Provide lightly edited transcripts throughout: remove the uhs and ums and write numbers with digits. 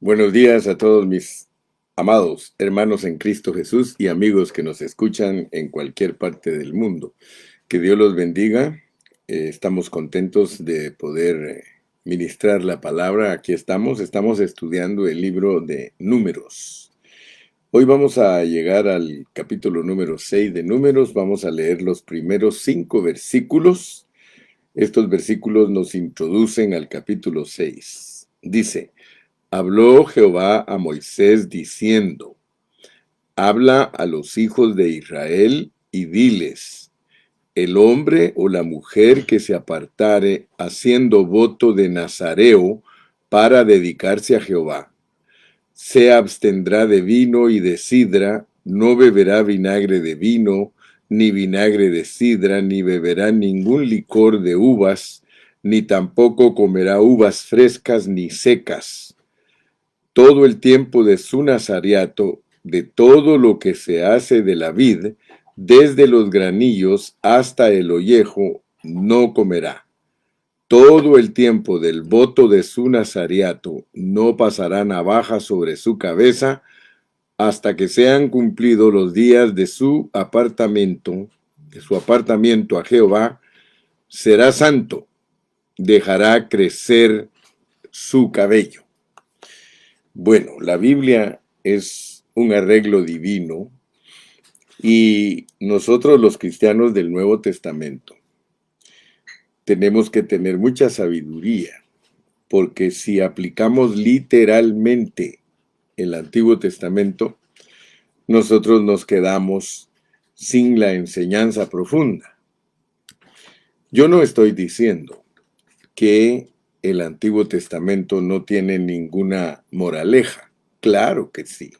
Buenos días a todos mis amados hermanos en Cristo Jesús y amigos que nos escuchan en cualquier parte del mundo. Que Dios los bendiga. Estamos contentos de poder ministrar la palabra. Aquí estamos estudiando el libro de Números. Hoy vamos a llegar al capítulo número 6 de Números. Vamos a leer los primeros 5 versículos. Estos versículos nos introducen al capítulo 6. Dice: Habló Jehová a Moisés diciendo: Habla a los hijos de Israel y diles: El hombre o la mujer que se apartare haciendo voto de Nazareo para dedicarse a Jehová, se abstendrá de vino y de sidra, no beberá vinagre de vino, ni vinagre de sidra, ni beberá ningún licor de uvas, ni tampoco comerá uvas frescas ni secas. Todo el tiempo de su nazareato, de todo lo que se hace de la vid, desde los granillos hasta el ollejo, no comerá. Todo el tiempo del voto de su nazareato no pasará navaja sobre su cabeza, hasta que sean cumplidos los días de su apartamiento a Jehová. Será santo, dejará crecer su cabello. Bueno, la Biblia es un arreglo divino y nosotros los cristianos del Nuevo Testamento tenemos que tener mucha sabiduría, porque si aplicamos literalmente el Antiguo Testamento, nosotros nos quedamos sin la enseñanza profunda. Yo no estoy diciendo que el Antiguo Testamento no tiene ninguna moraleja. Claro que sí.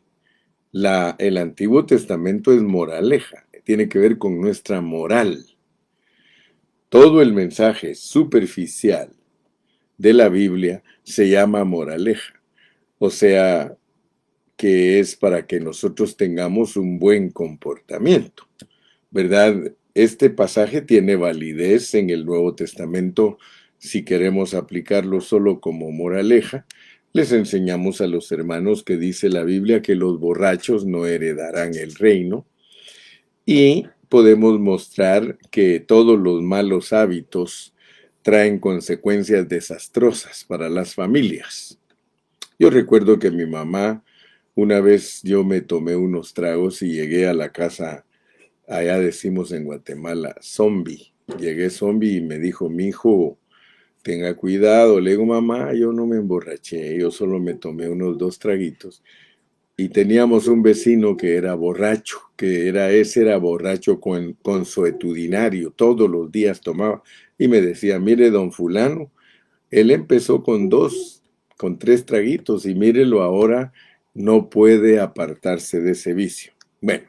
El Antiguo Testamento es moraleja, tiene que ver con nuestra moral. Todo el mensaje superficial de la Biblia se llama moraleja, o sea, que es para que nosotros tengamos un buen comportamiento, ¿verdad? Este pasaje tiene validez en el Nuevo Testamento. Si queremos aplicarlo solo como moraleja, les enseñamos a los hermanos que dice la Biblia que los borrachos no heredarán el reino, y podemos mostrar que todos los malos hábitos traen consecuencias desastrosas para las familias. Yo recuerdo que mi mamá, una vez yo me tomé unos tragos y llegué a la casa, allá decimos en Guatemala, zombie. Llegué zombie y me dijo: mi hijo, tenga cuidado. Le digo: mamá, yo no me emborraché, yo solo me tomé unos 2 traguitos. Y teníamos un vecino que era borracho, ese era borracho consuetudinario, todos los días tomaba. Y me decía: mire, don fulano, él empezó con 3 traguitos y mírelo ahora, no puede apartarse de ese vicio. Bueno,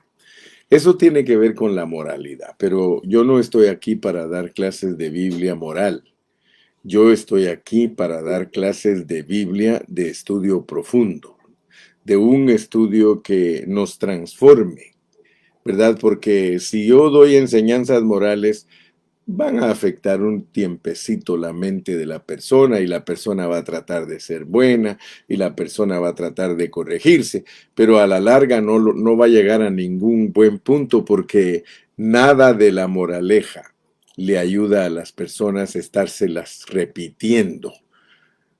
eso tiene que ver con la moralidad, pero yo no estoy aquí para dar clases de Biblia moral. Yo estoy aquí para dar clases de Biblia de estudio profundo, de un estudio que nos transforme, ¿verdad? Porque si yo doy enseñanzas morales, van a afectar un tiempecito la mente de la persona, y la persona va a tratar de ser buena y la persona va a tratar de corregirse, pero a la larga no va a llegar a ningún buen punto, porque nada de la moraleja le ayuda a las personas a estárselas repitiendo.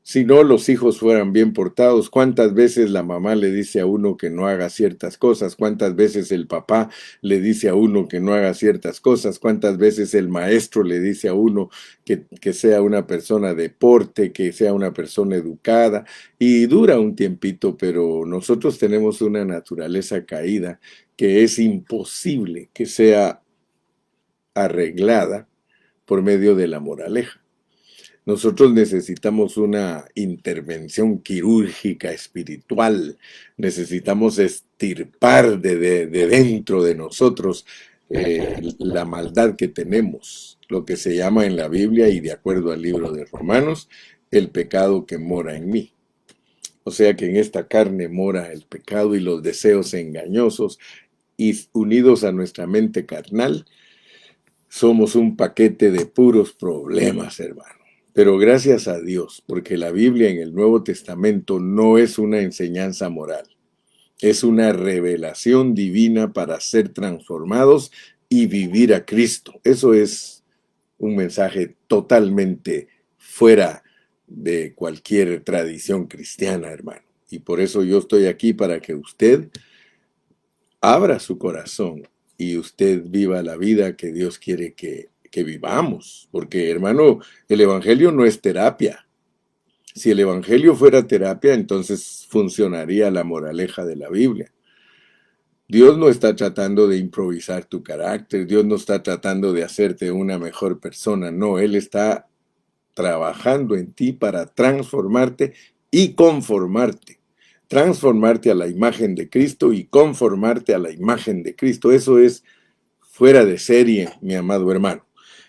Si no, los hijos fueran bien portados, ¿cuántas veces la mamá le dice a uno que no haga ciertas cosas? ¿Cuántas veces el papá le dice a uno que no haga ciertas cosas? ¿Cuántas veces el maestro le dice a uno que sea una persona de porte, que sea una persona educada? Y dura un tiempito, pero nosotros tenemos una naturaleza caída que es imposible que sea arreglada por medio de la moraleja. Nosotros necesitamos una intervención quirúrgica espiritual. Necesitamos extirpar de dentro de nosotros la maldad que tenemos, lo que se llama en la Biblia y de acuerdo al libro de Romanos, el pecado que mora en mí. O sea que en esta carne mora el pecado y los deseos engañosos, y unidos a nuestra mente carnal, somos un paquete de puros problemas, hermano. Pero gracias a Dios, porque la Biblia en el Nuevo Testamento no es una enseñanza moral, es una revelación divina para ser transformados y vivir a Cristo. Eso es un mensaje totalmente fuera de cualquier tradición cristiana, hermano. Y por eso yo estoy aquí para que usted abra su corazón y usted viva la vida que Dios quiere que vivamos. Porque, hermano, el Evangelio no es terapia. Si el Evangelio fuera terapia, entonces funcionaría la moraleja de la Biblia. Dios no está tratando de improvisar tu carácter, Dios no está tratando de hacerte una mejor persona, no, Él está trabajando en ti para transformarte y conformarte. Transformarte a la imagen de Cristo y conformarte a la imagen de Cristo. Eso es fuera de serie, mi amado hermano.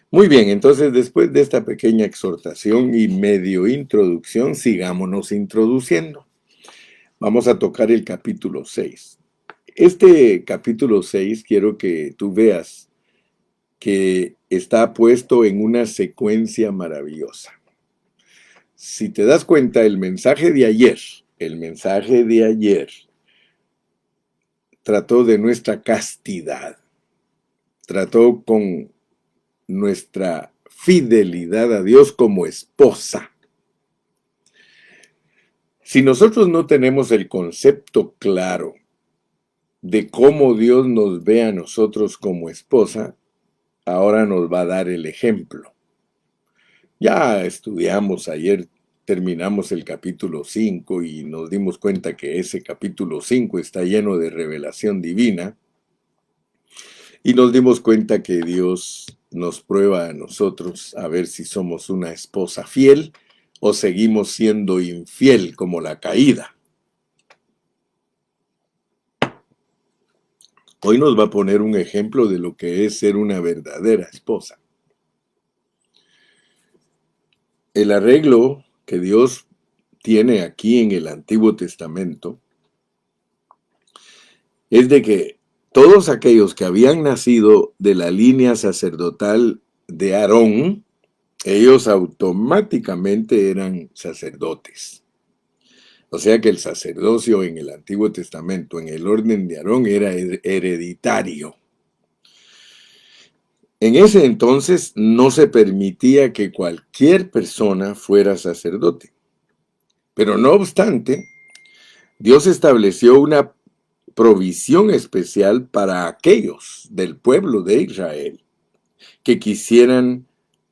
Muy bien, entonces después de esta pequeña exhortación y medio introducción, sigámonos introduciendo. Vamos a tocar el capítulo 6. Este capítulo 6 quiero que tú veas que está puesto en una secuencia maravillosa. Si te das cuenta, el mensaje de ayer trató de nuestra castidad, trató con nuestra fidelidad a Dios como esposa. Si nosotros no tenemos el concepto claro de cómo Dios nos ve a nosotros como esposa, ahora nos va a dar el ejemplo. Ya estudiamos ayer, terminamos el capítulo 5 y nos dimos cuenta que ese capítulo 5 está lleno de revelación divina. Y nos dimos cuenta que Dios nos prueba a nosotros a ver si somos una esposa fiel o seguimos siendo infiel como la caída. Hoy nos va a poner un ejemplo de lo que es ser una verdadera esposa. El arreglo que Dios tiene aquí en el Antiguo Testamento es de que todos aquellos que habían nacido de la línea sacerdotal de Aarón, ellos automáticamente eran sacerdotes. O sea que el sacerdocio en el Antiguo Testamento, en el orden de Aarón, era hereditario. En ese entonces no se permitía que cualquier persona fuera sacerdote. Pero no obstante, Dios estableció una provisión especial para aquellos del pueblo de Israel que quisieran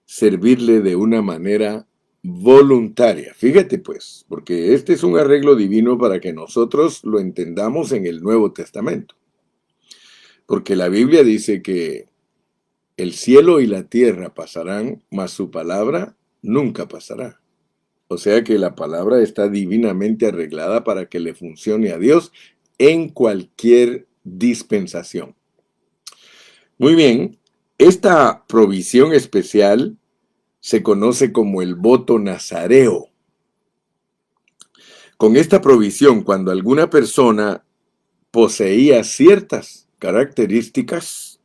servirle de una manera voluntaria. Fíjate pues, porque este es un arreglo divino para que nosotros lo entendamos en el Nuevo Testamento. Porque la Biblia dice que el cielo y la tierra pasarán, mas su palabra nunca pasará. O sea que la palabra está divinamente arreglada para que le funcione a Dios en cualquier dispensación. Muy bien, esta provisión especial se conoce como el voto nazareo. Con esta provisión, cuando alguna persona poseía ciertas características,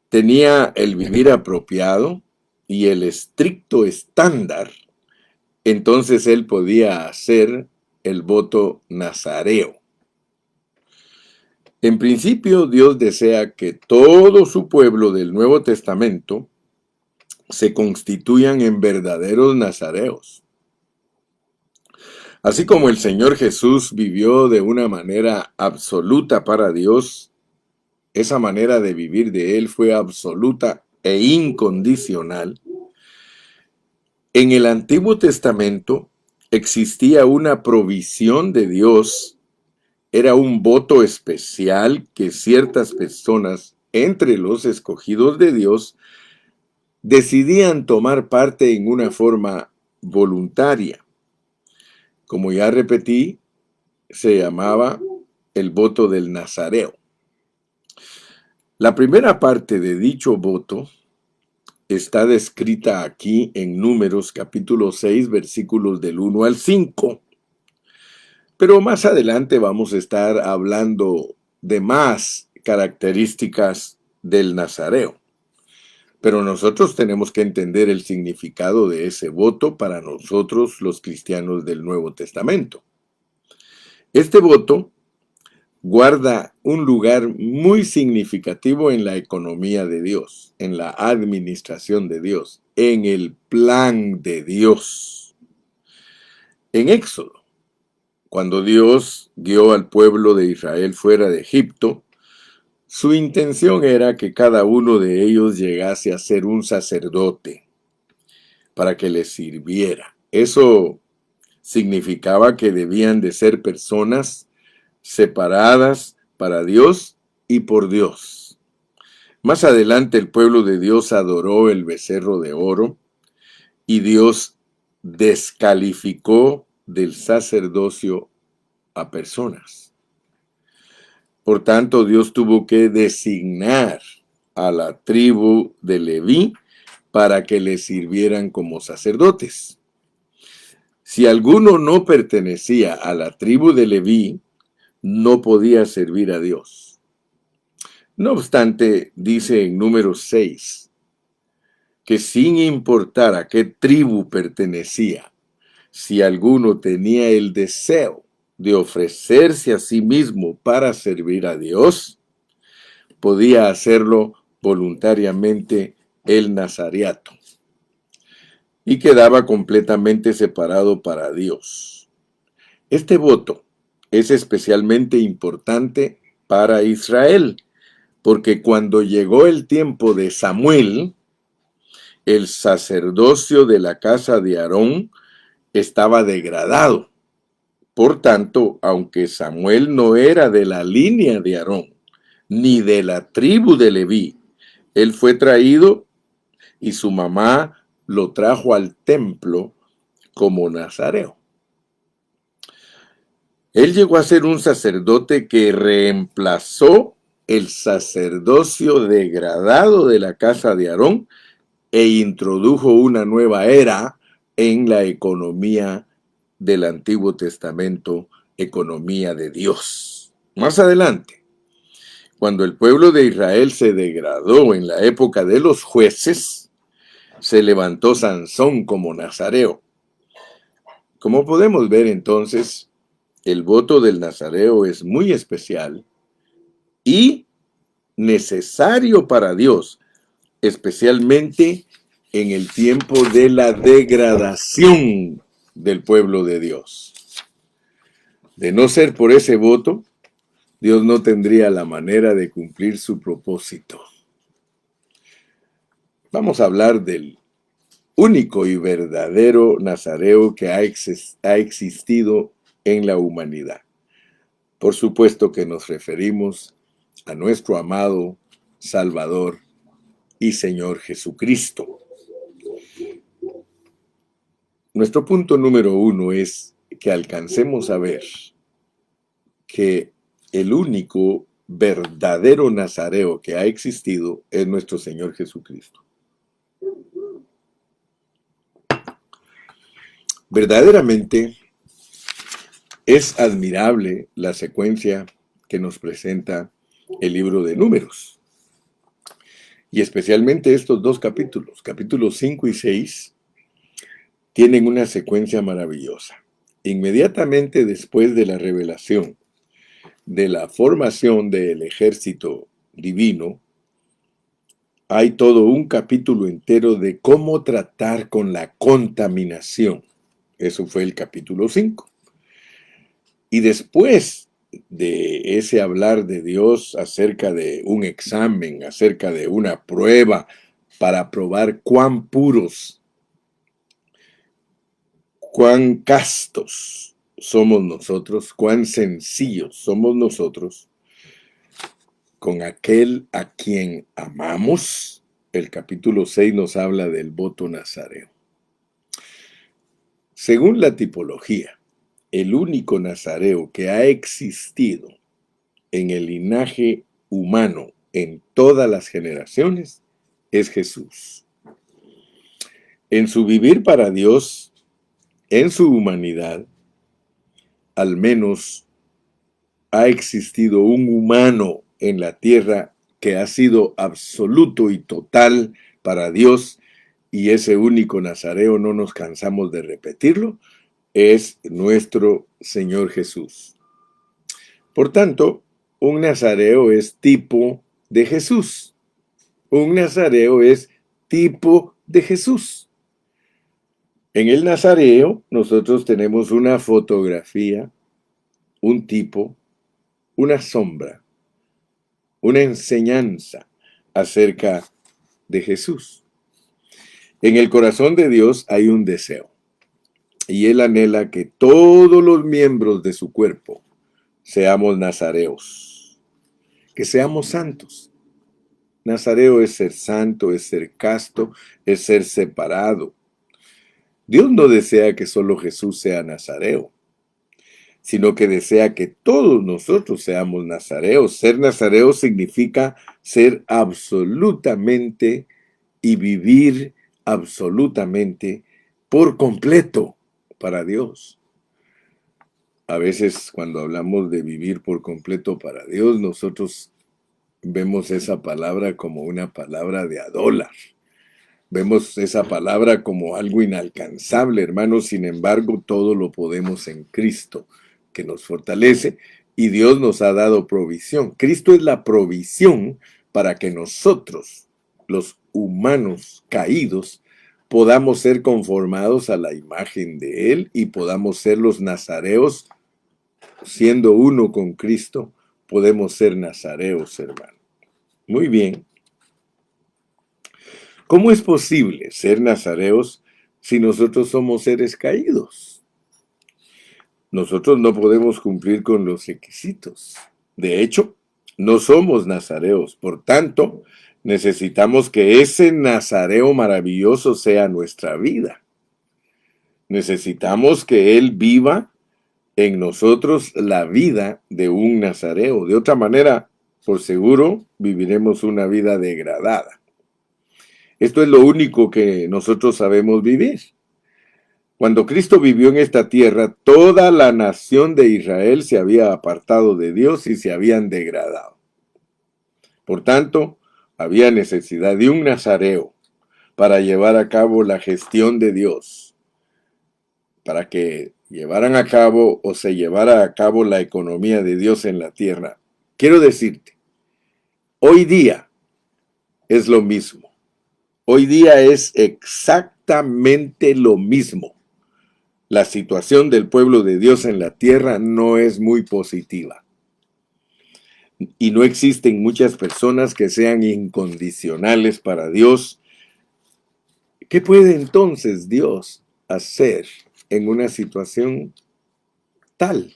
tenía el vivir apropiado y el estricto estándar, entonces él podía hacer el voto nazareo. En principio, Dios desea que todo su pueblo del Nuevo Testamento se constituyan en verdaderos nazareos. Así como el Señor Jesús vivió de una manera absoluta para Dios, esa manera de vivir de Él fue absoluta e incondicional. En el Antiguo Testamento existía una provisión de Dios, era un voto especial que ciertas personas entre los escogidos de Dios decidían tomar parte en una forma voluntaria. Como ya repetí, se llamaba el voto del Nazareo. La primera parte de dicho voto está descrita aquí en Números capítulo 6, versículos del 1 al 5. Pero más adelante vamos a estar hablando de más características del Nazareo. Pero nosotros tenemos que entender el significado de ese voto para nosotros los cristianos del Nuevo Testamento. Este voto guarda un lugar muy significativo en la economía de Dios, en la administración de Dios, en el plan de Dios. En Éxodo, cuando Dios guió al pueblo de Israel fuera de Egipto, su intención era que cada uno de ellos llegase a ser un sacerdote para que les sirviera. Eso significaba que debían de ser personas separadas para Dios y por Dios. Más adelante el pueblo de Dios adoró el becerro de oro y Dios descalificó del sacerdocio a personas. Por tanto, Dios tuvo que designar a la tribu de Leví para que le sirvieran como sacerdotes. Si alguno no pertenecía a la tribu de Leví, no podía servir a Dios. No obstante, dice en Números 6, que sin importar a qué tribu pertenecía, si alguno tenía el deseo de ofrecerse a sí mismo para servir a Dios, podía hacerlo voluntariamente el nazareato y quedaba completamente separado para Dios. Este voto es especialmente importante para Israel, porque cuando llegó el tiempo de Samuel, el sacerdocio de la casa de Aarón estaba degradado. Por tanto, aunque Samuel no era de la línea de Aarón, ni de la tribu de Leví, él fue traído y su mamá lo trajo al templo como nazareo. Él llegó a ser un sacerdote que reemplazó el sacerdocio degradado de la casa de Aarón e introdujo una nueva era en la economía del Antiguo Testamento, economía de Dios. Más adelante, cuando el pueblo de Israel se degradó en la época de los jueces, se levantó Sansón como nazareo. Como podemos ver entonces, el voto del nazareo es muy especial y necesario para Dios, especialmente en el tiempo de la degradación del pueblo de Dios. De no ser por ese voto, Dios no tendría la manera de cumplir su propósito. Vamos a hablar del único y verdadero nazareo que ha existido en la humanidad. Por supuesto que nos referimos a nuestro amado Salvador y Señor Jesucristo. Nuestro punto número 1 es que alcancemos a ver que el único verdadero nazareo que ha existido es nuestro Señor Jesucristo. Verdaderamente es admirable la secuencia que nos presenta el libro de Números. Y especialmente estos dos capítulos, capítulos 5 y 6, tienen una secuencia maravillosa. Inmediatamente después de la revelación de la formación del ejército divino, hay todo un capítulo entero de cómo tratar con la contaminación. Eso fue el capítulo 5. Y después de ese hablar de Dios acerca de un examen, acerca de una prueba para probar cuán puros, cuán castos somos nosotros, cuán sencillos somos nosotros, con aquel a quien amamos, el capítulo 6 nos habla del voto nazareo. Según la tipología, el único nazareo que ha existido en el linaje humano en todas las generaciones es Jesús. En su vivir para Dios, en su humanidad, al menos ha existido un humano en la tierra que ha sido absoluto y total para Dios, y ese único Nazareo, no nos cansamos de repetirlo, es nuestro Señor Jesús. Por tanto, un nazareo es tipo de Jesús. Un nazareo es tipo de Jesús. En el nazareo nosotros tenemos una fotografía, un tipo, una sombra, una enseñanza acerca de Jesús. En el corazón de Dios hay un deseo, y Él anhela que todos los miembros de su cuerpo seamos nazareos, que seamos santos. Nazareo es ser santo, es ser casto, es ser separado. Dios no desea que solo Jesús sea nazareo, sino que desea que todos nosotros seamos nazareos. Ser nazareo significa ser absolutamente y vivir absolutamente por completo para Dios. A veces cuando hablamos de vivir por completo para Dios, nosotros vemos esa palabra como una palabra de adólar. Vemos esa palabra como algo inalcanzable, hermanos. Sin embargo, todo lo podemos en Cristo, que nos fortalece, y Dios nos ha dado provisión. Cristo es la provisión para que nosotros, los humanos caídos, podamos ser conformados a la imagen de Él y podamos ser los nazareos. Siendo uno con Cristo, podemos ser nazareos, hermano. Muy bien. ¿Cómo es posible ser nazareos si nosotros somos seres caídos? Nosotros no podemos cumplir con los requisitos. De hecho, no somos nazareos. Por tanto, necesitamos que ese nazareo maravilloso sea nuestra vida. Necesitamos que Él viva en nosotros la vida de un nazareo. De otra manera, por seguro, viviremos una vida degradada. Esto es lo único que nosotros sabemos vivir. Cuando Cristo vivió en esta tierra, toda la nación de Israel se había apartado de Dios y se habían degradado. Por tanto, había necesidad de un nazareo para llevar a cabo la gestión de Dios, para que llevaran a cabo o se llevara a cabo la economía de Dios en la tierra. Quiero decirte, hoy día es lo mismo. Hoy día es exactamente lo mismo. La situación del pueblo de Dios en la tierra no es muy positiva. Y no existen muchas personas que sean incondicionales para Dios. ¿Qué puede entonces Dios hacer en una situación tal?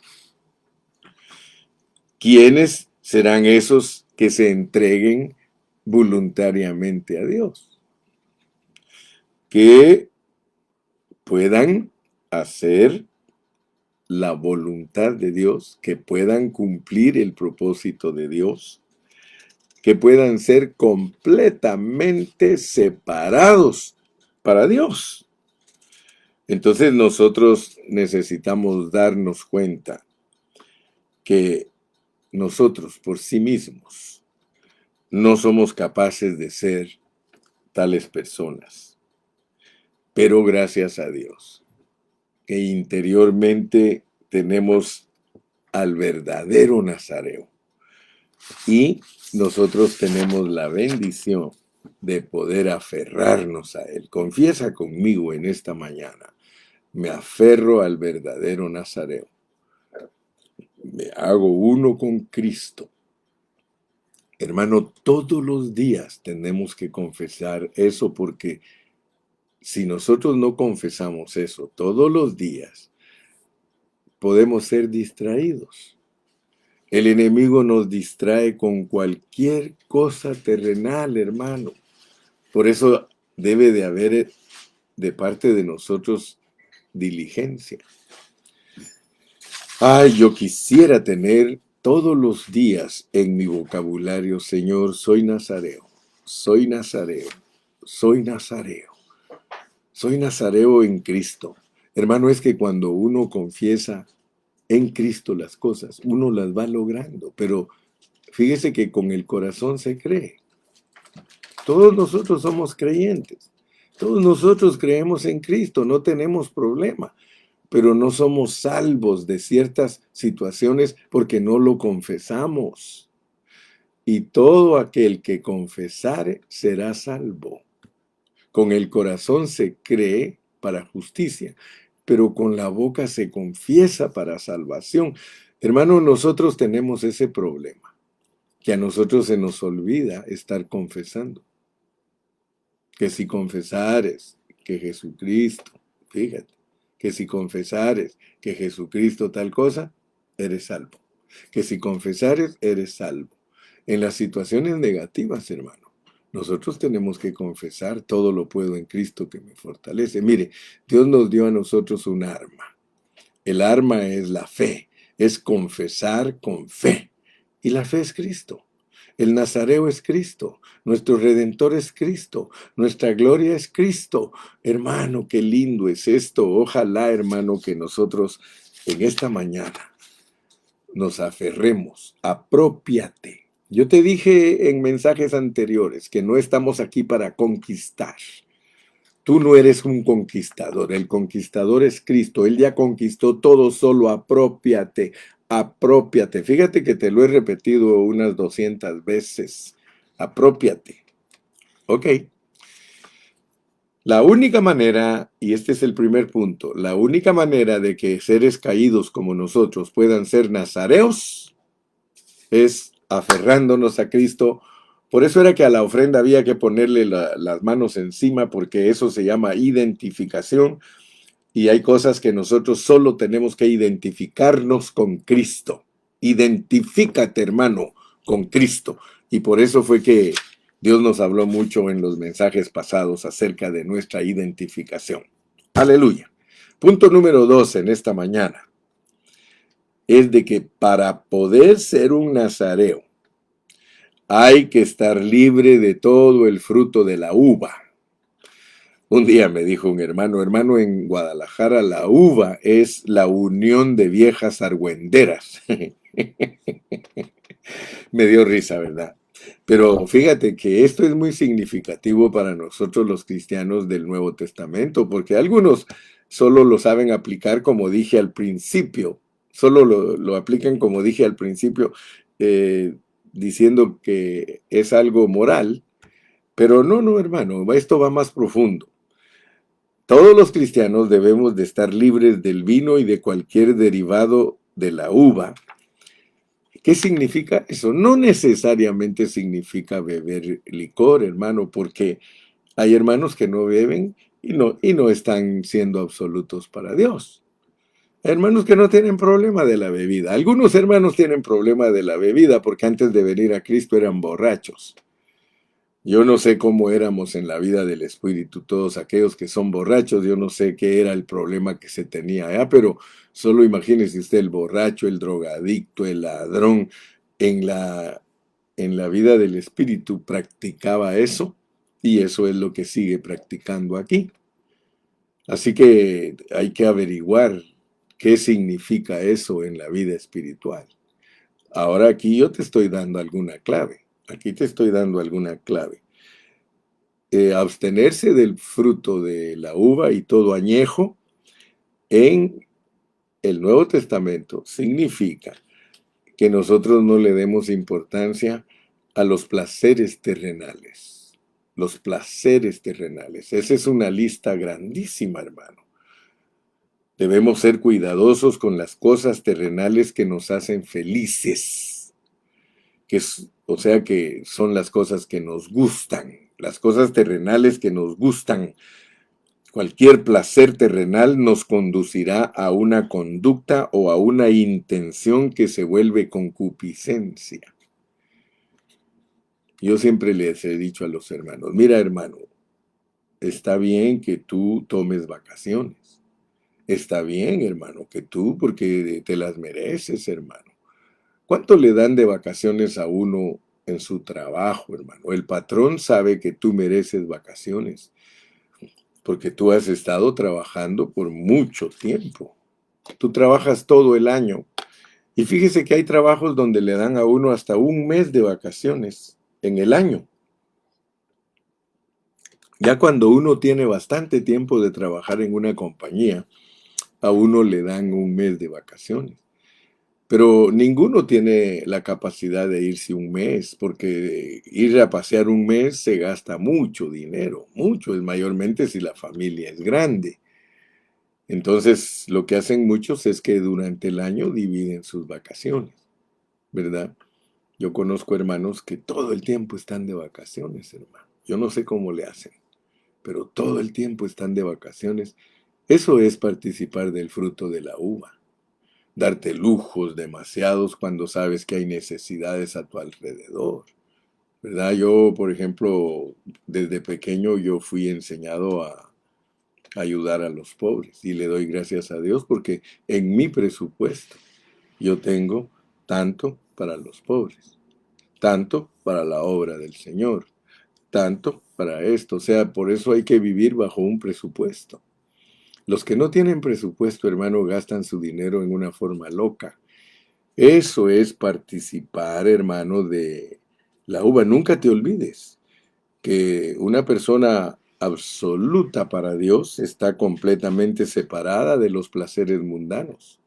¿Quiénes serán esos que se entreguen voluntariamente a Dios? Que puedan hacer la voluntad de Dios, que puedan cumplir el propósito de Dios, que puedan ser completamente separados para Dios. Entonces nosotros necesitamos darnos cuenta que nosotros por sí mismos no somos capaces de ser tales personas. Pero gracias a Dios, que interiormente tenemos al verdadero nazareo. Y nosotros tenemos la bendición de poder aferrarnos a Él. Confiesa conmigo en esta mañana. Me aferro al verdadero nazareo. Me hago uno con Cristo. Hermano, todos los días tenemos que confesar eso, porque si nosotros no confesamos eso todos los días, podemos ser distraídos. El enemigo nos distrae con cualquier cosa terrenal, hermano. Por eso debe de haber de parte de nosotros diligencia. Ay, yo quisiera tener todos los días en mi vocabulario: Señor, soy nazareo, soy nazareo, soy nazareo. Soy nazareo en Cristo. Hermano, es que cuando uno confiesa en Cristo las cosas, uno las va logrando. Pero fíjese que con el corazón se cree. Todos nosotros somos creyentes. Todos nosotros creemos en Cristo, no tenemos problema, pero no somos salvos de ciertas situaciones porque no lo confesamos. Y todo aquel que confesare será salvo. Con el corazón se cree para justicia, pero con la boca se confiesa para salvación. Hermano, nosotros tenemos ese problema, que a nosotros se nos olvida estar confesando. Que si confesares que Jesucristo, fíjate, que si confesares que Jesucristo tal cosa, eres salvo. Que si confesares, eres salvo. En las situaciones negativas, hermano, nosotros tenemos que confesar: todo lo puedo en Cristo que me fortalece. Mire, Dios nos dio a nosotros un arma. El arma es la fe, es confesar con fe. Y la fe es Cristo. El Nazareo es Cristo, nuestro Redentor es Cristo, nuestra gloria es Cristo. Hermano, qué lindo es esto. Ojalá, hermano, que nosotros en esta mañana nos aferremos. Aprópiate. Yo te dije en mensajes anteriores que no estamos aquí para conquistar. Tú no eres un conquistador, el conquistador es Cristo. Él ya conquistó todo, solo aprópiate, aprópiate. Fíjate que te lo he repetido unas 200 veces. Aprópiate. Ok. La única manera, y este es el primer punto, la única manera de que seres caídos como nosotros puedan ser nazareos es aferrándonos a Cristo. Por eso era que a la ofrenda había que ponerle las manos encima, porque eso se llama identificación. Y hay cosas que nosotros solo tenemos que identificarnos con Cristo. Identifícate, hermano, con Cristo. Y por eso fue que Dios nos habló mucho en los mensajes pasados acerca de nuestra identificación. Aleluya. Punto número 2 en esta mañana es de que para poder ser un nazareo hay que estar libre de todo el fruto de la uva. Un día me dijo un hermano, en Guadalajara la uva es la unión de viejas argüenderas. Me dio risa, ¿verdad? Pero fíjate que esto es muy significativo para nosotros los cristianos del Nuevo Testamento, porque algunos solo lo saben aplicar como dije al principio, solo lo aplican como dije al principio, diciendo que es algo moral, pero no, hermano, esto va más profundo. Todos los cristianos debemos de estar libres del vino y de cualquier derivado de la uva. ¿Qué significa eso? No necesariamente significa beber licor, hermano, porque hay hermanos que no beben y no están siendo absolutos para Dios. Hay hermanos que no tienen problema de la bebida. Algunos hermanos tienen problema de la bebida porque antes de venir a Cristo eran borrachos. Yo no sé cómo éramos en la vida del Espíritu, todos aquellos que son borrachos, yo no sé qué era el problema que se tenía allá, pero solo imagínese usted el borracho, el drogadicto, el ladrón, en la vida del Espíritu practicaba eso, y eso es lo que sigue practicando aquí. Así que hay que averiguar qué significa eso en la vida espiritual. Ahora aquí yo te estoy dando alguna clave. Aquí te estoy dando alguna clave. Abstenerse del fruto de la uva y todo añejo en el Nuevo Testamento significa que nosotros no le demos importancia a los placeres terrenales. Los placeres terrenales. Esa es una lista grandísima, hermano. Debemos ser cuidadosos con las cosas terrenales que nos hacen felices. O sea que son las cosas que nos gustan. Las cosas terrenales que nos gustan. Cualquier placer terrenal nos conducirá a una conducta o a una intención que se vuelve concupiscencia. Yo siempre les he dicho a los hermanos, mira hermano, está bien que tú tomes vacaciones. Está bien, hermano, que tú, porque te las mereces, hermano. ¿Cuánto le dan de vacaciones a uno en su trabajo, hermano? El patrón sabe que tú mereces vacaciones, porque tú has estado trabajando por mucho tiempo. Tú trabajas todo el año. Y fíjese que hay trabajos donde le dan a uno hasta un mes de vacaciones en el año. Ya cuando uno tiene bastante tiempo de trabajar en una compañía, a uno le dan un mes de vacaciones. Pero ninguno tiene la capacidad de irse un mes, porque ir a pasear un mes se gasta mucho dinero, mucho, es mayormente si la familia es grande. Entonces, lo que hacen muchos es que durante el año dividen sus vacaciones, ¿verdad? Yo conozco hermanos que todo el tiempo están de vacaciones, hermano. Yo no sé cómo le hacen, pero todo el tiempo están de vacaciones. Eso es participar del fruto de la uva. Darte lujos demasiados cuando sabes que hay necesidades a tu alrededor, ¿verdad? Yo, por ejemplo, desde pequeño yo fui enseñado a ayudar a los pobres y le doy gracias a Dios porque en mi presupuesto yo tengo tanto para los pobres, tanto para la obra del Señor, tanto para esto. O sea, por eso hay que vivir bajo un presupuesto. Los que no tienen presupuesto, hermano, gastan su dinero en una forma loca. Eso es participar, hermano, de la uva. Nunca te olvides que una persona absoluta para Dios está completamente separada de los placeres mundanos.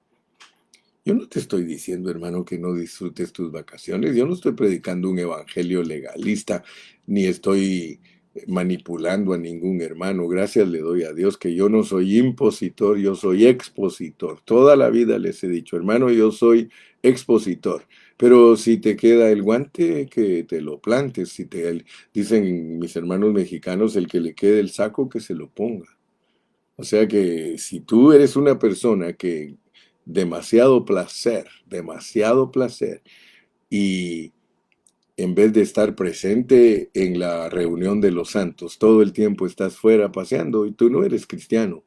Yo no te estoy diciendo, hermano, que no disfrutes tus vacaciones. Yo no estoy predicando un evangelio legalista, ni estoy manipulando a ningún hermano. Gracias le doy a Dios que yo no soy impositor, yo soy expositor. Toda la vida les he dicho, hermano, yo soy expositor. Pero si te queda el guante, que te lo plantes. Si te dicen mis hermanos mexicanos, el que le quede el saco, que se lo ponga. O sea que si tú eres una persona que demasiado placer, y en vez de estar presente en la reunión de los santos, todo el tiempo estás fuera paseando y tú no eres cristiano.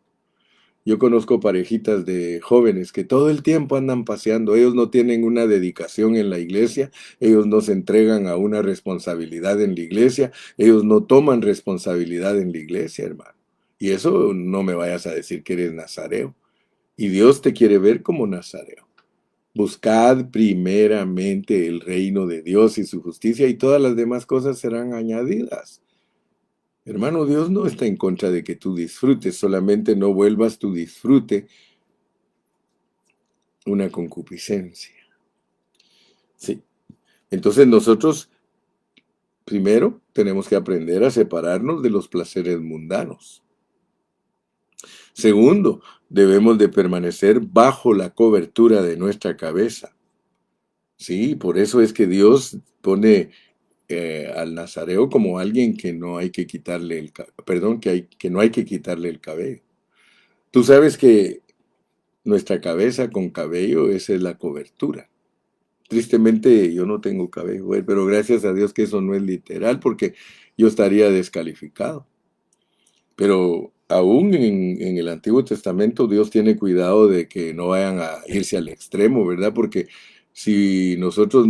Yo conozco parejitas de jóvenes que todo el tiempo andan paseando, ellos no tienen una dedicación en la iglesia, ellos no se entregan a una responsabilidad en la iglesia, ellos no toman responsabilidad en la iglesia, hermano. Y eso no me vayas a decir que eres nazareo. Y Dios te quiere ver como nazareo. Buscad primeramente el reino de Dios y su justicia y todas las demás cosas serán añadidas. Hermano, Dios no está en contra de que tú disfrutes, solamente no vuelvas tu disfrute una concupiscencia. Sí. Entonces nosotros primero tenemos que aprender a separarnos de los placeres mundanos. Segundo, debemos de permanecer bajo la cobertura de nuestra cabeza. Sí, por eso es que Dios pone al nazareo como alguien que no hay que quitarle perdón, que no hay que quitarle el cabello. Tú sabes que nuestra cabeza con cabello, esa es la cobertura. Tristemente yo no tengo cabello, pero gracias a Dios que eso no es literal porque yo estaría descalificado. Pero aún en el Antiguo Testamento Dios tiene cuidado de que no vayan a irse al extremo, ¿verdad? Porque si nosotros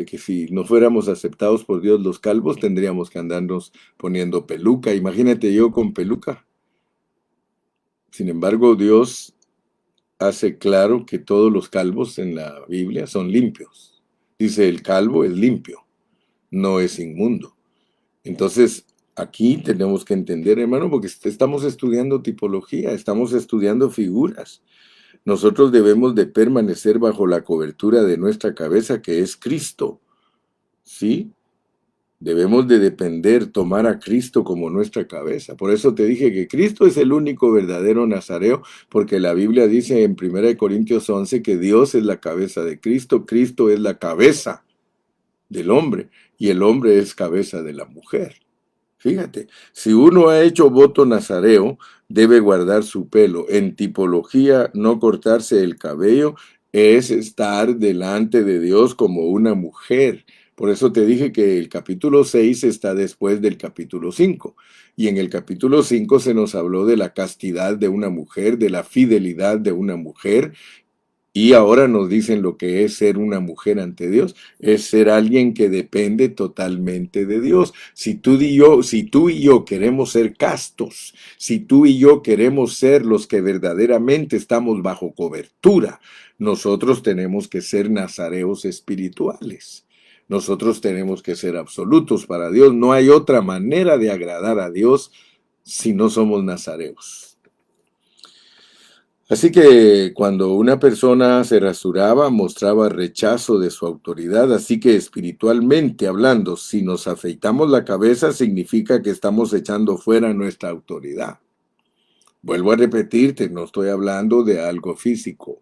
que si no fuéramos aceptados por Dios los calvos, tendríamos que andarnos poniendo peluca. Imagínate yo con peluca. Sin embargo, Dios hace claro que todos los calvos en la Biblia son limpios. Dice, el calvo es limpio, no es inmundo. Entonces, aquí tenemos que entender, hermano, porque estamos estudiando tipología, estamos estudiando figuras. Nosotros debemos de permanecer bajo la cobertura de nuestra cabeza, que es Cristo. ¿Sí? Debemos de depender, tomar a Cristo como nuestra cabeza. Por eso te dije que Cristo es el único verdadero nazareo, porque la Biblia dice en 1 Corintios 11 que Dios es la cabeza de Cristo, Cristo es la cabeza del hombre y el hombre es cabeza de la mujer. Fíjate, si uno ha hecho voto nazareo, debe guardar su pelo. En tipología, no cortarse el cabello es estar delante de Dios como una mujer. Por eso te dije que el capítulo 6 está después del capítulo 5. Y en el capítulo 5 se nos habló de la castidad de una mujer, de la fidelidad de una mujer. Y ahora nos dicen lo que es ser una mujer ante Dios, es ser alguien que depende totalmente de Dios. Si tú y yo queremos ser castos, si tú y yo queremos ser los que verdaderamente estamos bajo cobertura, nosotros tenemos que ser nazareos espirituales. Nosotros tenemos que ser absolutos para Dios. No hay otra manera de agradar a Dios si no somos nazareos. Así que cuando una persona se rasuraba, mostraba rechazo de su autoridad. Así que espiritualmente hablando, si nos afeitamos la cabeza, significa que estamos echando fuera nuestra autoridad. Vuelvo a repetirte, no estoy hablando de algo físico.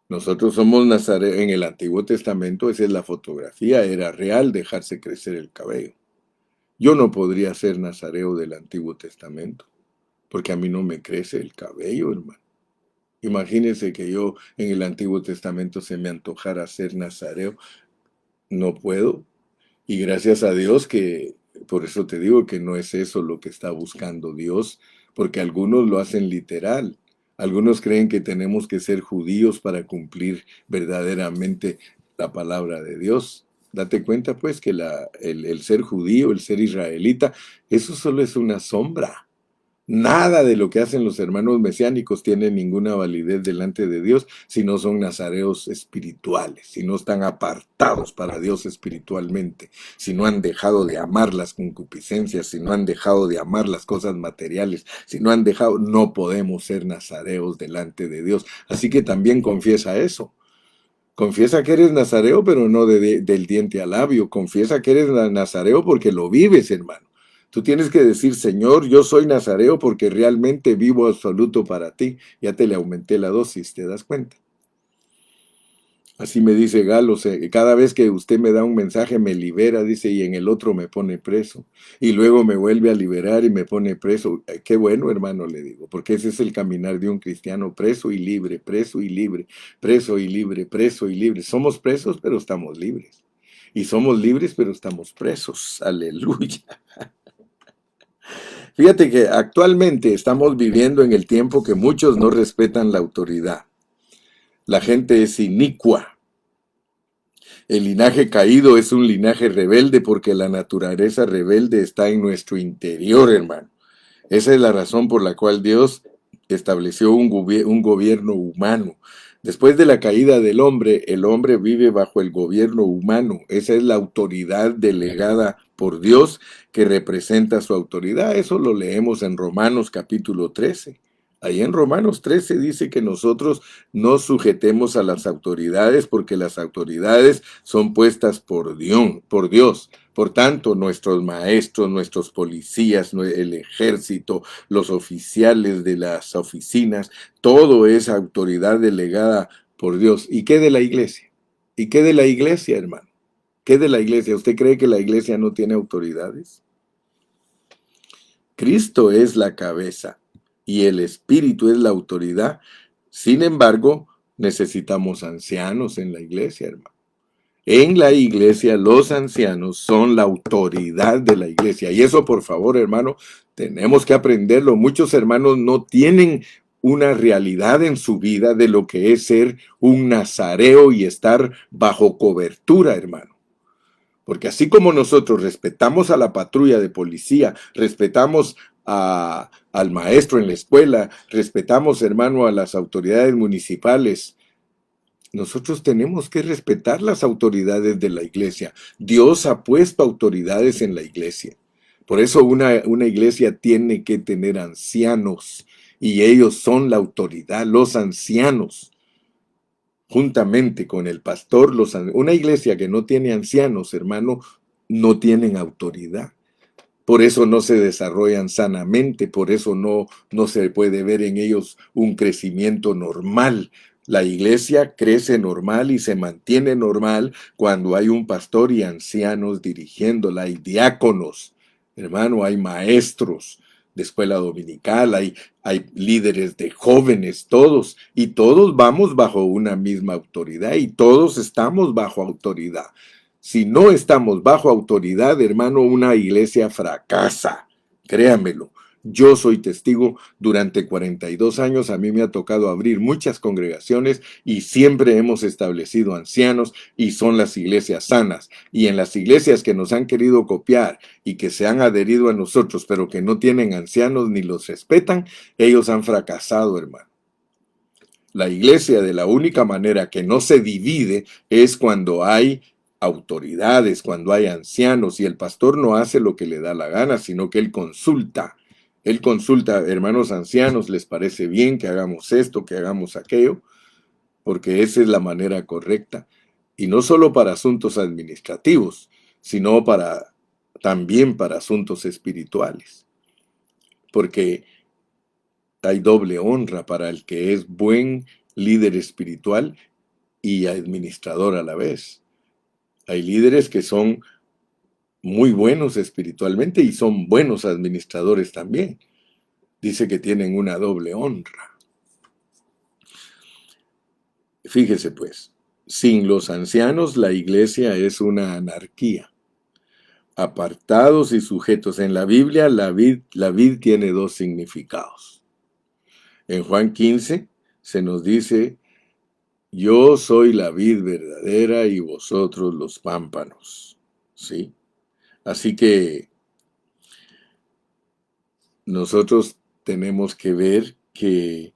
Nosotros somos nazareos. En el Antiguo Testamento, esa es la fotografía, era real dejarse crecer el cabello. Yo no podría ser nazareo del Antiguo Testamento, porque a mí no me crece el cabello, hermano. Imagínense que yo en el Antiguo Testamento se me antojara ser nazareo. No puedo. Y gracias a Dios que, por eso te digo que no es eso lo que está buscando Dios, porque algunos lo hacen literal. Algunos creen que tenemos que ser judíos para cumplir verdaderamente la palabra de Dios. Date cuenta pues que el ser judío, el ser israelita, eso solo es una sombra. Nada de lo que hacen los hermanos mesiánicos tiene ninguna validez delante de Dios si no son nazareos espirituales, si no están apartados para Dios espiritualmente, si no han dejado de amar las concupiscencias, si no han dejado de amar las cosas materiales, si no han dejado, no podemos ser nazareos delante de Dios. Así que también confiesa eso. Confiesa que eres nazareo, pero no del diente al labio. Confiesa que eres nazareo porque lo vives, hermano. Tú tienes que decir, Señor, yo soy nazareo porque realmente vivo absoluto para ti. Ya te le aumenté la dosis, ¿te das cuenta? Así me dice Galo, cada vez que usted me da un mensaje me libera, dice, y en el otro me pone preso. Y luego me vuelve a liberar y me pone preso. Qué bueno, hermano, le digo, porque ese es el caminar de un cristiano, preso y libre, preso y libre, preso y libre, preso y libre. Somos presos, pero estamos libres. Y somos libres, pero estamos presos. Aleluya. Fíjate que actualmente estamos viviendo en el tiempo que muchos no respetan la autoridad. La gente es inicua. El linaje caído es un linaje rebelde porque la naturaleza rebelde está en nuestro interior, hermano. Esa es la razón por la cual Dios estableció un gobierno humano. Después de la caída del hombre, el hombre vive bajo el gobierno humano. Esa es la autoridad delegada por Dios que representa su autoridad. Eso lo leemos en Romanos capítulo 13. Ahí en Romanos 13 dice que nosotros no sujetemos a las autoridades porque las autoridades son puestas por Dios. Por tanto, nuestros maestros, nuestros policías, el ejército, los oficiales de las oficinas, todo es autoridad delegada por Dios. ¿Y qué de la iglesia? ¿Y qué de la iglesia, hermano? ¿Qué de la iglesia? ¿Usted cree que la iglesia no tiene autoridades? Cristo es la cabeza y el Espíritu es la autoridad. Sin embargo, necesitamos ancianos en la iglesia, hermano. En la iglesia, los ancianos son la autoridad de la iglesia. Y eso, por favor, hermano, tenemos que aprenderlo. Muchos hermanos no tienen una realidad en su vida de lo que es ser un nazareo y estar bajo cobertura, hermano. Porque así como nosotros respetamos a la patrulla de policía, respetamos al maestro en la escuela, respetamos, hermano, a las autoridades municipales, nosotros tenemos que respetar las autoridades de la iglesia. Dios ha puesto autoridades en la iglesia. Por eso una iglesia tiene que tener ancianos y ellos son la autoridad, los ancianos. Juntamente con el pastor, una iglesia que no tiene ancianos, hermano, no tienen autoridad. Por eso no se desarrollan sanamente, por eso no se puede ver en ellos un crecimiento normal. La iglesia crece normal y se mantiene normal cuando hay un pastor y ancianos dirigiéndola, hay diáconos, hermano, hay maestros de escuela dominical, hay líderes de jóvenes, todos, y todos vamos bajo una misma autoridad y todos estamos bajo autoridad. Si no estamos bajo autoridad, hermano, una iglesia fracasa. Créanmelo. Yo soy testigo, durante 42 años a mí me ha tocado abrir muchas congregaciones y siempre hemos establecido ancianos y son las iglesias sanas. Y en las iglesias que nos han querido copiar y que se han adherido a nosotros, pero que no tienen ancianos ni los respetan, ellos han fracasado, hermano. La iglesia, de la única manera que no se divide es cuando hay autoridades, cuando hay ancianos, y el pastor no hace lo que le da la gana, sino que él consulta. Él consulta, hermanos ancianos, ¿les parece bien que hagamos esto, que hagamos aquello? Porque esa es la manera correcta. Y no solo para asuntos administrativos, sino también para asuntos espirituales. Porque hay doble honra para el que es buen líder espiritual y administrador a la vez. Hay líderes que son muy buenos espiritualmente y son buenos administradores también. Dice que tienen una doble honra. Fíjese pues, sin los ancianos la iglesia es una anarquía. Apartados y sujetos. En la Biblia la vid tiene dos significados. En Juan 15 se nos dice: yo soy la vid verdadera y vosotros los pámpanos. ¿Sí? Así que nosotros tenemos que ver que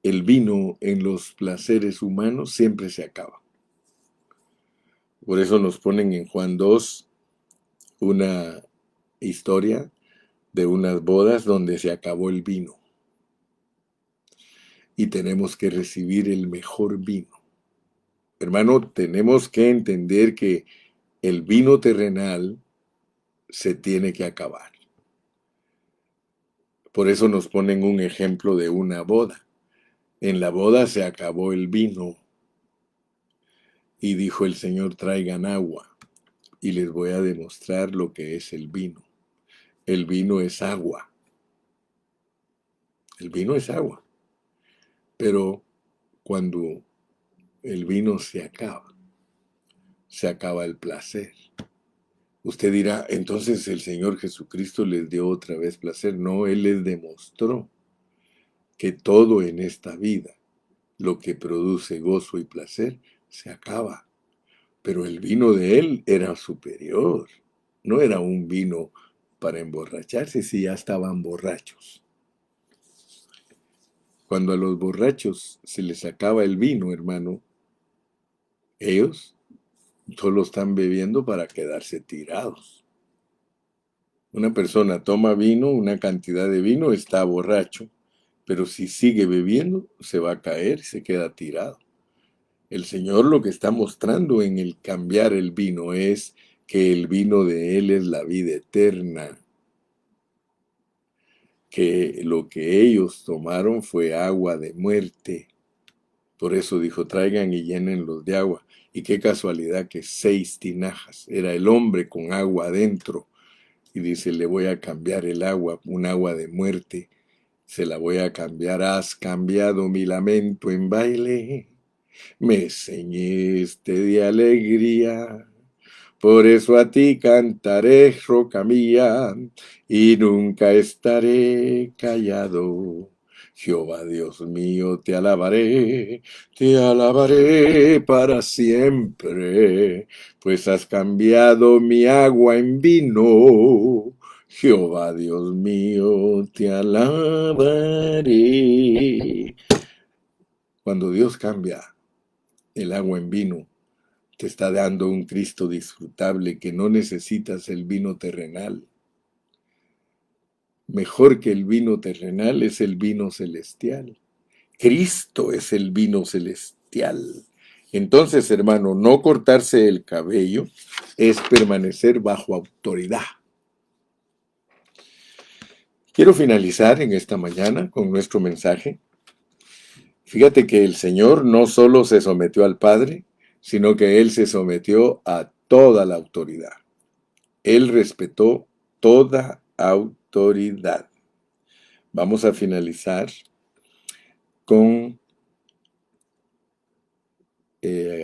el vino en los placeres humanos siempre se acaba. Por eso nos ponen en Juan 2 una historia de unas bodas donde se acabó el vino. Y tenemos que recibir el mejor vino. Hermano, tenemos que entender que el vino terrenal se tiene que acabar. Por eso nos ponen un ejemplo de una boda. En la boda se acabó el vino. Y dijo el Señor: traigan agua. Y les voy a demostrar lo que es el vino. El vino es agua. El vino es agua. Pero cuando el vino se acaba el placer. Usted dirá, entonces el Señor Jesucristo les dio otra vez placer. No, Él les demostró que todo en esta vida, lo que produce gozo y placer, se acaba. Pero el vino de Él era superior. No era un vino para emborracharse si ya estaban borrachos. Cuando a los borrachos se les acaba el vino, hermano, ellos solo están bebiendo para quedarse tirados. Una persona toma vino, una cantidad de vino, está borracho, pero si sigue bebiendo, se va a caer y se queda tirado. El Señor lo que está mostrando en el cambiar el vino es que el vino de Él es la vida eterna. Que lo que ellos tomaron fue agua de muerte. Por eso dijo, traigan y llénenlos de agua. Y qué casualidad que 6 tinajas. Era el hombre con agua adentro. Y dice, le voy a cambiar el agua, un agua de muerte. Se la voy a cambiar. Has cambiado mi lamento en baile. Me ceñiste de alegría. Por eso a ti cantaré, roca mía, y nunca estaré callado. Jehová Dios mío, te alabaré para siempre, pues has cambiado mi agua en vino. Jehová Dios mío, te alabaré. Cuando Dios cambia el agua en vino, te está dando un Cristo disfrutable, que no necesitas el vino terrenal. Mejor que el vino terrenal es el vino celestial. Cristo es el vino celestial. Entonces, hermano, no cortarse el cabello es permanecer bajo autoridad. Quiero finalizar en esta mañana con nuestro mensaje. Fíjate que el Señor no solo se sometió al Padre, sino que Él se sometió a toda la autoridad. Él respetó toda autoridad. Vamos a finalizar con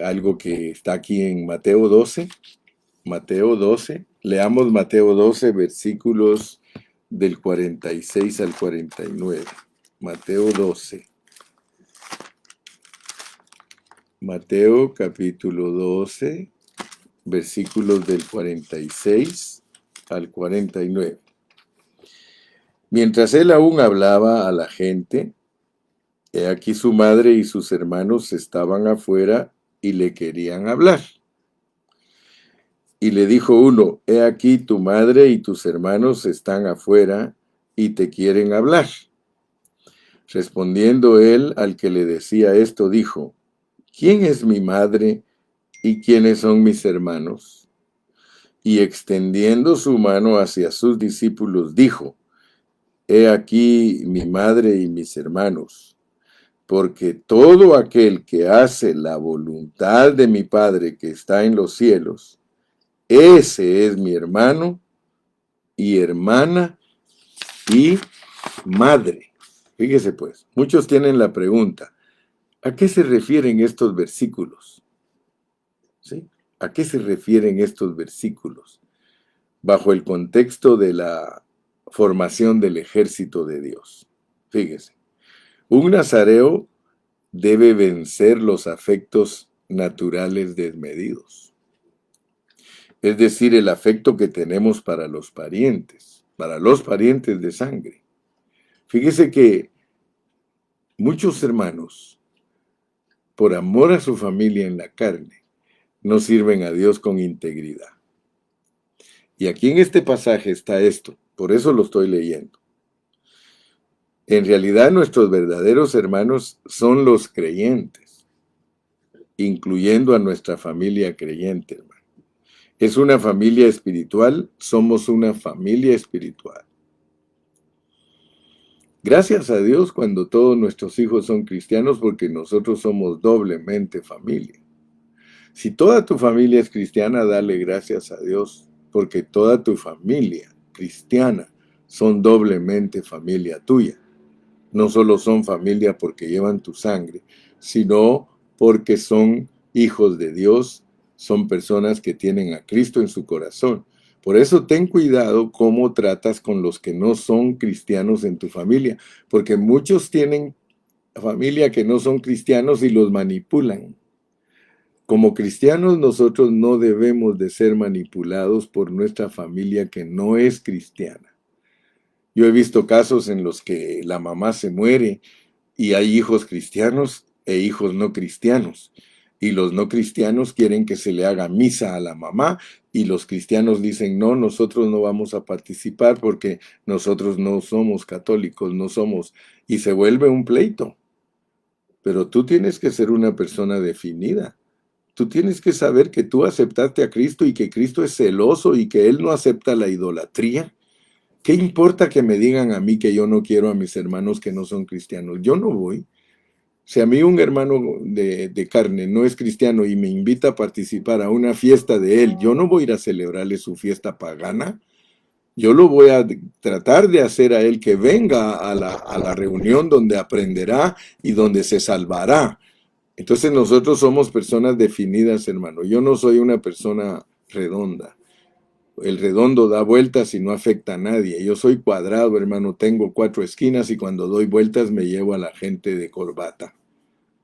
algo que está aquí en Mateo 12. Mateo 12. Leamos Mateo 12, versículos del 46 al 49. Mateo 12. Mateo capítulo 12, versículos del 46 al 49. Mientras él aún hablaba a la gente, he aquí su madre y sus hermanos estaban afuera y le querían hablar. Y le dijo uno, he aquí tu madre y tus hermanos están afuera y te quieren hablar. Respondiendo él al que le decía esto, dijo, ¿quién es mi madre y quiénes son mis hermanos? Y extendiendo su mano hacia sus discípulos, dijo, he aquí mi madre y mis hermanos, porque todo aquel que hace la voluntad de mi Padre que está en los cielos, ese es mi hermano y hermana y madre. Fíjese pues, muchos tienen la pregunta, ¿a qué se refieren estos versículos? ¿Sí? ¿A qué se refieren estos versículos? Bajo el contexto de la formación del ejército de Dios. Fíjese, un nazareo debe vencer los afectos naturales desmedidos. Es decir, el afecto que tenemos para los parientes de sangre. Fíjese que muchos hermanos, por amor a su familia en la carne, no sirven a Dios con integridad. Y aquí en este pasaje está esto, por eso lo estoy leyendo. En realidad nuestros verdaderos hermanos son los creyentes, incluyendo a nuestra familia creyente, hermano. Es una familia espiritual, somos una familia espiritual. Gracias a Dios cuando todos nuestros hijos son cristianos porque nosotros somos doblemente familia. Si toda tu familia es cristiana, dale gracias a Dios porque toda tu familia cristiana son doblemente familia tuya. No solo son familia porque llevan tu sangre, sino porque son hijos de Dios, son personas que tienen a Cristo en su corazón. Por eso ten cuidado cómo tratas con los que no son cristianos en tu familia, porque muchos tienen familia que no son cristianos y los manipulan. Como cristianos nosotros no debemos de ser manipulados por nuestra familia que no es cristiana. Yo he visto casos en los que la mamá se muere y hay hijos cristianos e hijos no cristianos. Y los no cristianos quieren que se le haga misa a la mamá y los cristianos dicen, no, nosotros no vamos a participar porque nosotros no somos católicos, no somos. Y se vuelve un pleito. Pero tú tienes que ser una persona definida. Tú tienes que saber que tú aceptaste a Cristo y que Cristo es celoso y que Él no acepta la idolatría. ¿Qué importa que me digan a mí que yo no quiero a mis hermanos que no son cristianos? Yo no voy. Si a mí un hermano de carne no es cristiano y me invita a participar a una fiesta de él, yo no voy a ir a celebrarle su fiesta pagana. Yo lo voy a tratar de hacer a él que venga a la reunión donde aprenderá y donde se salvará. Entonces nosotros somos personas definidas, hermano. Yo no soy una persona redonda. El redondo da vueltas y no afecta a nadie. Yo soy cuadrado, hermano. Tengo 4 esquinas y cuando doy vueltas me llevo a la gente de corbata.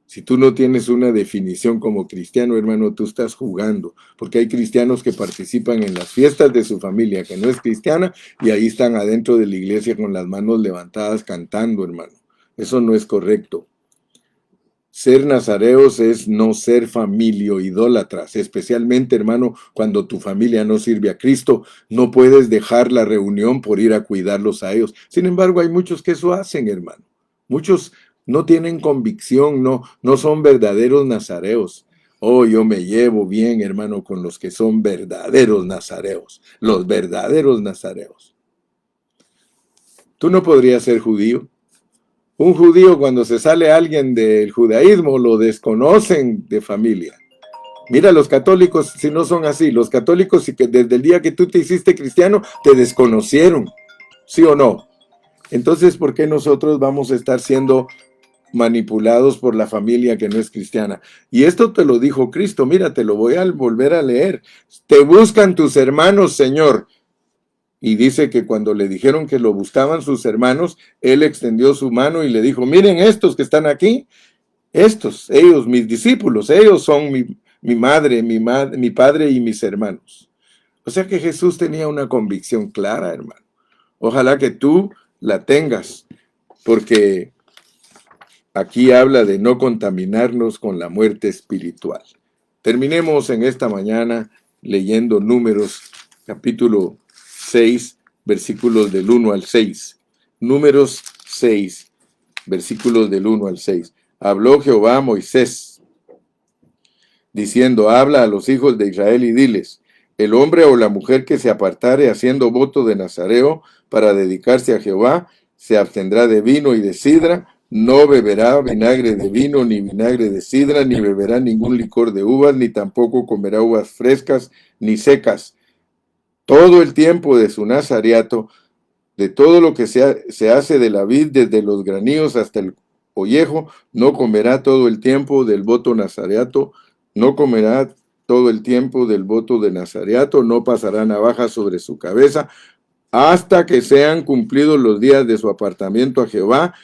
Si tú no tienes una definición como cristiano, hermano, tú estás jugando. Porque hay cristianos que participan en las fiestas de su familia que no es cristiana y ahí están adentro de la iglesia con las manos levantadas cantando, hermano. Eso no es correcto. Ser nazareos es no ser familia idólatras, especialmente, hermano, cuando tu familia no sirve a Cristo, no puedes dejar la reunión por ir a cuidarlos a ellos. Sin embargo, hay muchos que eso hacen, hermano. Muchos no tienen convicción, no son verdaderos nazareos. Oh, yo me llevo bien, hermano, con los que son verdaderos nazareos, los verdaderos nazareos. Tú no podrías ser judío. Un judío, cuando se sale alguien del judaísmo, lo desconocen de familia. Mira, los católicos, si no son así, los católicos, si que desde el día que tú te hiciste cristiano, te desconocieron, ¿sí o no? Entonces, ¿por qué nosotros vamos a estar siendo manipulados por la familia que no es cristiana? Y esto te lo dijo Cristo, mira, te lo voy a volver a leer. Te buscan tus hermanos, Señor. Y dice que cuando le dijeron que lo buscaban sus hermanos, él extendió su mano y le dijo, miren estos que están aquí, ellos, mis discípulos, ellos son mi madre, mi padre y mis hermanos. O sea que Jesús tenía una convicción clara, hermano. Ojalá que tú la tengas, porque aquí habla de no contaminarnos con la muerte espiritual. Terminemos en esta mañana leyendo Números capítulo 6, versículos del 1 al 6. Números 6, versículos del 1 al 6. Habló Jehová a Moisés, diciendo: habla a los hijos de Israel y diles: el hombre o la mujer que se apartare haciendo voto de nazareo para dedicarse a Jehová, se abstendrá de vino y de sidra, no beberá vinagre de vino, ni vinagre de sidra, ni beberá ningún licor de uvas, ni tampoco comerá uvas frescas, ni secas. Todo el tiempo de su nazareato, de todo lo que se hace de la vid, desde los granillos hasta el ollejo, no comerá todo el tiempo del voto nazareato, no comerá todo el tiempo del voto de nazareato, no pasará navaja sobre su cabeza, hasta que sean cumplidos los días de su apartamiento a Jehová.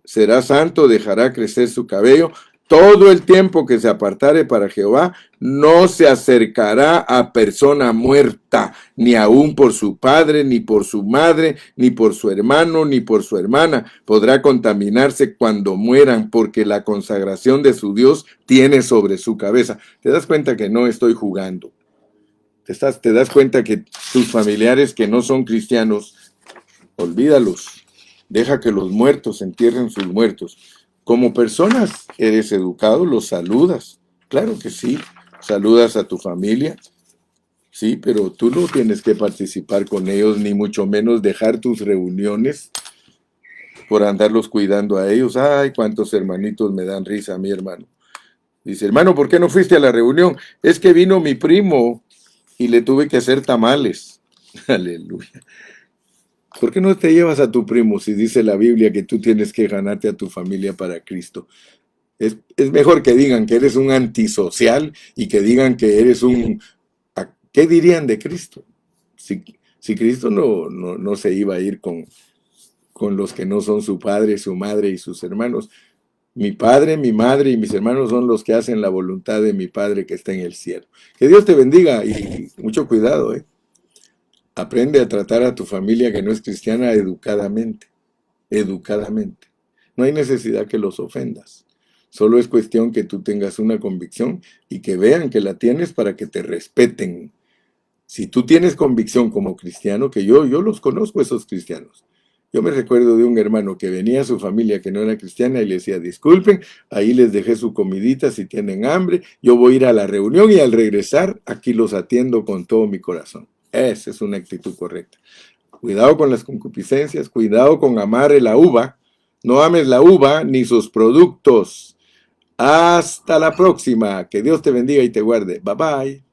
Será santo, dejará crecer su cabello. Todo el tiempo que se apartare para Jehová, no se acercará a persona muerta, ni aun por su padre, ni por su madre, ni por su hermano, ni por su hermana. Podrá contaminarse cuando mueran, porque la consagración de su Dios tiene sobre su cabeza. ¿Te das cuenta que no estoy jugando? ¿Te das cuenta que tus familiares que no son cristianos, olvídalos? Deja que los muertos entierren sus muertos. Como personas eres educado, los saludas. Claro que sí, saludas a tu familia. Sí, pero tú no tienes que participar con ellos, ni mucho menos dejar tus reuniones por andarlos cuidando a ellos. Ay, cuántos hermanitos me dan risa a mi hermano. Dice: hermano, ¿por qué no fuiste a la reunión? Es que vino mi primo y le tuve que hacer tamales. Aleluya. ¿Por qué no te llevas a tu primo si dice la Biblia que tú tienes que ganarte a tu familia para Cristo? Es mejor que digan que eres un antisocial y que digan que eres un... ¿Qué dirían de Cristo? Si Cristo no se iba a ir con los que no son su padre, su madre y sus hermanos. Mi padre, mi madre y mis hermanos son los que hacen la voluntad de mi Padre que está en el cielo. Que Dios te bendiga y mucho cuidado, ¿eh? Aprende a tratar a tu familia que no es cristiana educadamente. Educadamente. No hay necesidad que los ofendas. Solo es cuestión que tú tengas una convicción y que vean que la tienes para que te respeten. Si tú tienes convicción como cristiano, que yo los conozco, esos cristianos. Yo me recuerdo de un hermano que venía a su familia que no era cristiana y le decía: disculpen, ahí les dejé su comidita si tienen hambre, yo voy a ir a la reunión y al regresar aquí los atiendo con todo mi corazón. Esa es una actitud correcta. Cuidado con las concupiscencias, cuidado con amar la uva. No ames la uva ni sus productos. Hasta la próxima. Que Dios te bendiga y te guarde. Bye bye.